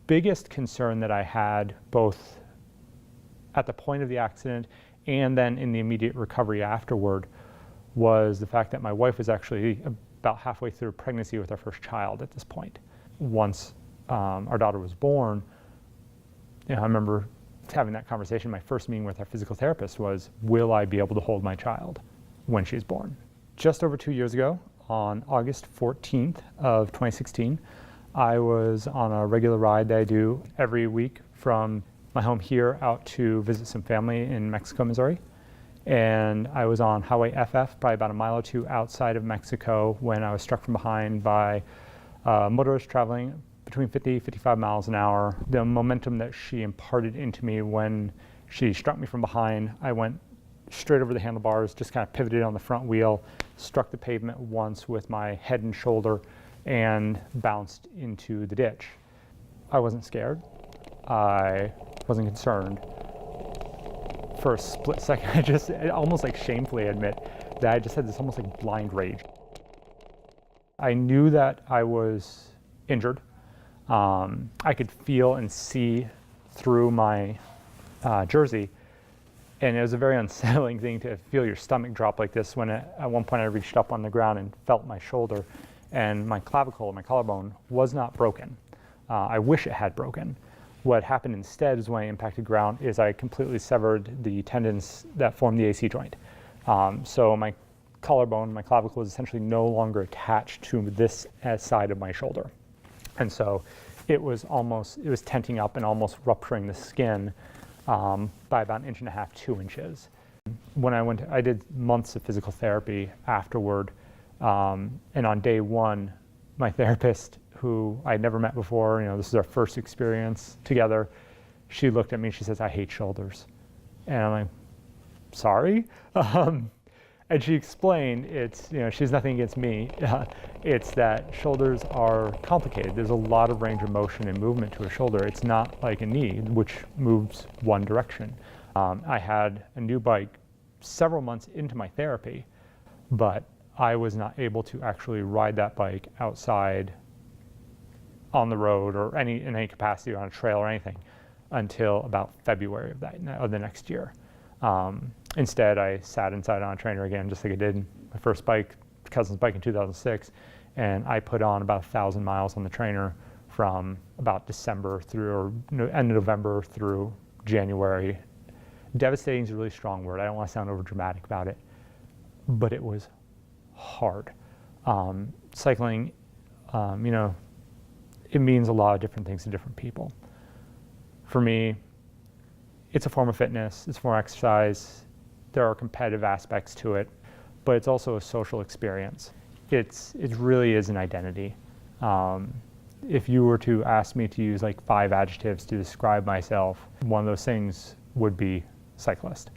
biggest concern that I had, both at the point of the accident and then in the immediate recovery afterward, was the fact that my wife was actually about halfway through pregnancy with our first child at this point. Once our daughter was born, I remember having that conversation. My first meeting with our physical therapist was, will I be able to hold my child when she's born? Just over 2 years ago, on August 14th of 2016, I was on a regular ride that I do every week from my home here out to visit some family in Mexico, Missouri. And I was on Highway FF, probably about a mile or two outside of Mexico, when I was struck from behind by a motorist traveling between 50, 55 miles an hour. The momentum that she imparted into me when she struck me from behind, I went straight over the handlebars, just kind of pivoted on the front wheel, struck the pavement once with my head and shoulder, and bounced into the ditch. I wasn't scared. I wasn't concerned. For a split second, I just almost like shamefully admit that I just had this almost like blind rage. I knew that I was injured. I could feel and see through my jersey, and it was a very unsettling thing to feel your stomach drop like this when at one point I reached up on the ground and felt my shoulder, and my clavicle, my collarbone, was not broken. I wish it had broken. What happened instead is when I impacted ground is I completely severed the tendons that form the AC joint. So my collarbone, my clavicle, is essentially no longer attached to this side of my shoulder. And so it was tenting up and almost rupturing the skin by about 1.5 inches, 2 inches. When I did months of physical therapy afterward, and on day one, my therapist, who I'd never met before, this is our first experience together, she looked at me and she says, "I hate shoulders." And I'm like, "Sorry?" And she explained, she has nothing against me. It's that shoulders are complicated. There's a lot of range of motion and movement to a shoulder. It's not like a knee, which moves one direction. I had a new bike several months into my therapy, but I was not able to actually ride that bike outside on the road or in any capacity or on a trail or anything until about February of the next year. Instead, I sat inside on a trainer again, just like I did my first cousin's bike in 2006, and I put on about 1,000 miles on the trainer from about December through, or end of November through January. Devastating is a really strong word. I don't want to sound over dramatic about it, but it was hard. Cycling, it means a lot of different things to different people. For me, it's a form of fitness, it's a form of exercise. There are competitive aspects to it, but it's also a social experience. It really is an identity. If you were to ask me to use like 5 adjectives to describe myself, one of those things would be cyclist.